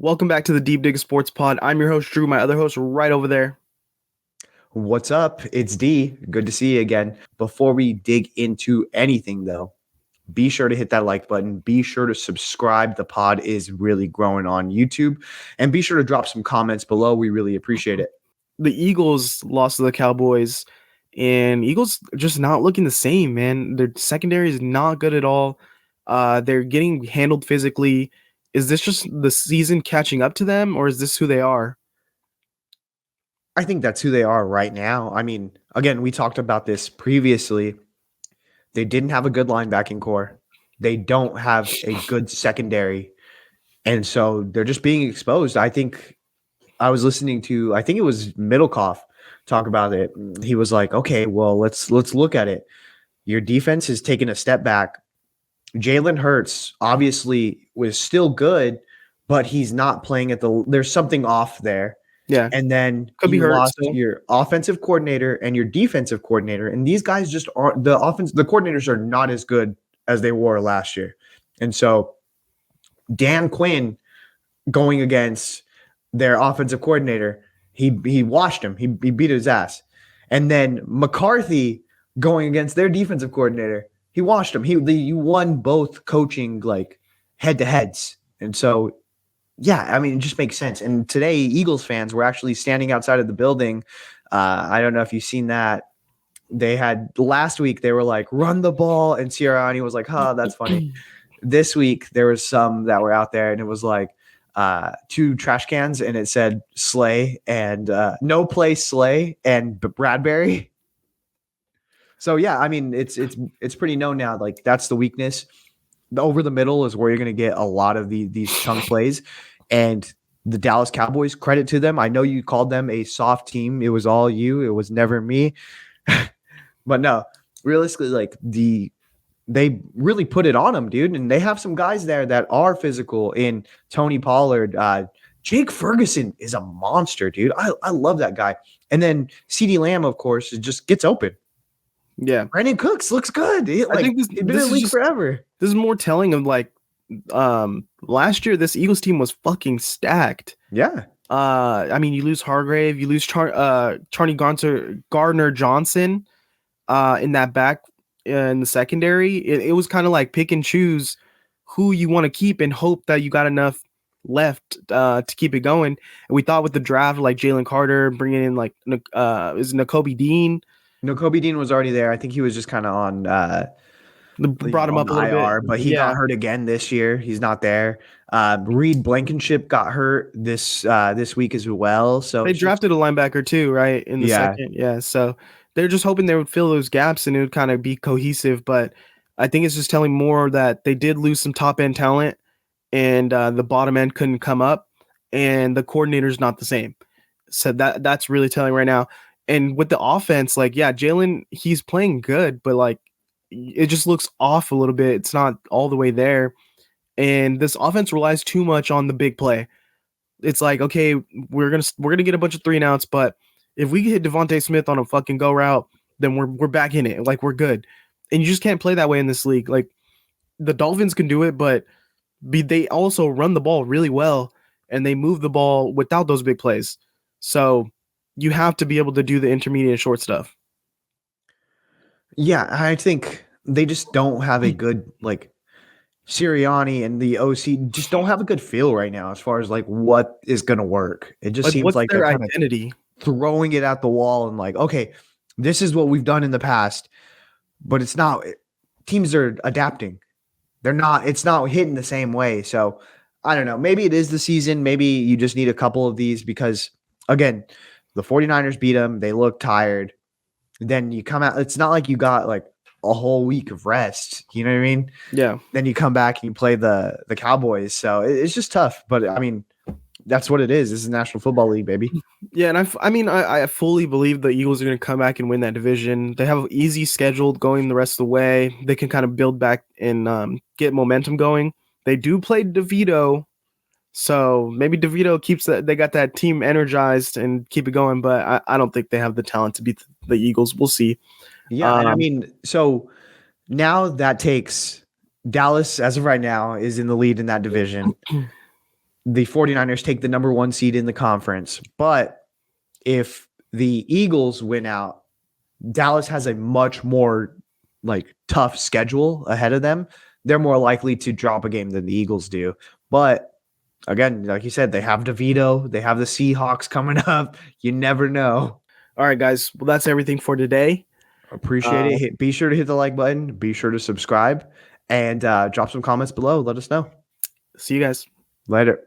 Welcome back to the Deep Dig Sports Pod. I'm your host, Drew. My other host, right over there. What's up? It's D. Good to see you again. Before we dig into anything, though, be sure to hit that like button. Be sure to subscribe. The pod is really growing on YouTube. And be sure to drop some comments below. We really appreciate it. The Eagles lost to the Cowboys, and Eagles just not looking the same, man. Their secondary is not good at all. They're getting handled physically. Is this just the season catching up to them, or is this who they are? I think that's who they are right now. I mean, again, we talked about this previously. They didn't have a good linebacking core. They don't have a good secondary. And so they're just being exposed. I think I was listening to, I think it was Middlecoff talk about it. He was like, okay, well, let's look at it. Your defense has taken a step back. Jalen Hurts obviously was still good, but he's not playing there's something off there. Yeah, And then could be you hurt lost still. your offensive coordinator and your defensive coordinator. And these guys just aren't the coordinators are not as good as they were last year. And so Dan Quinn going against their offensive coordinator, he washed him. He beat his ass. And then McCarthy going against their defensive coordinator, he washed him. You won both coaching like head to heads. And so yeah, I mean, it just makes sense. And today, Eagles fans were actually standing outside of the building. I don't know if you've seen that. They had last week, they were like, run the ball. And Sirianni was like, that's funny. This week, there was some that were out there, and it was like two trash cans, and it said Slay and no play Slay and Bradbury. So, yeah, I mean, it's pretty known now. Like, that's the weakness. The over the middle is where you're going to get a lot of these chunk plays. And the Dallas Cowboys, credit to them. I know you called them a soft team. It was all you. It was never me. But no, realistically, like they really put it on them, dude. And they have some guys there that are physical in Tony Pollard. Jake Ferguson is a monster, dude. I love that guy. And then CeeDee Lamb, of course, just gets open. Yeah, Brandon Cooks looks good. I think he's been in the league forever. This is more telling of like last year this Eagles team was fucking stacked. Yeah. I mean, you lose Hargrave, you lose Charlie Gardner Johnson in that back in the secondary. It was kind of like pick and choose who you want to keep and hope that you got enough left to keep it going. And we thought with the draft, like Jalen Carter, bringing in like is Nakobe Dean. Nakobe Dean was already there. I think he was just kind of on brought him up a little IR, bit, but he got hurt again this year. He's not there. Reed Blankenship got hurt this week as well. So they drafted a linebacker too, right? In the second. Yeah. So they're just hoping they would fill those gaps and it would kind of be cohesive. But I think it's just telling more that they did lose some top end talent and the bottom end couldn't come up and the coordinator's not the same. So that's really telling right now. And with the offense, like, yeah, Jalen, he's playing good, but like it just looks off a little bit. It's not all the way there. And this offense relies too much on the big play. It's like, okay, we're gonna get a bunch of 3-and-outs, but if we hit Devontae Smith on a fucking go route, then we're back in it. Like we're good. And you just can't play that way in this league. Like the Dolphins can do it, but they also run the ball really well and they move the ball without those big plays. So you have to be able to do the intermediate and short stuff. Yeah, I think they just don't have a good like Sirianni and the OC just don't have a good feel right now as far as like what is going to work. It just seems like their they're kind identity of throwing it at the wall and like, okay, this is what we've done in the past, but it's not. Teams are adapting. It's not hitting the same way. So I don't know. Maybe it is the season. Maybe you just need a couple of these because again, the 49ers beat them. They look tired. Then you come out. It's not like you got like a whole week of rest. You know what I mean? Yeah. Then you come back and you play the Cowboys. So it's just tough. But I mean, that's what it is. This is National Football League, baby. Yeah, and I fully believe the Eagles are going to come back and win that division. They have an easy schedule going the rest of the way. They can kind of build back and get momentum going. They do play DeVito, so maybe DeVito keeps that. They got that team energized and keep it going. But I don't think they have the talent to beat the Eagles. We'll see. Yeah, and I mean, so now that takes Dallas, as of right now, is in the lead in that division. the 49ers take the number 1 seed in the conference. But if the Eagles win out, Dallas has a much more like tough schedule ahead of them. They're more likely to drop a game than the Eagles do. But again, like you said, they have DeVito, they have the Seahawks coming up. You never know. All right, guys. Well, that's everything for today. Appreciate it. Be sure to hit the like button. Be sure to subscribe and drop some comments below. Let us know. See you guys. Later.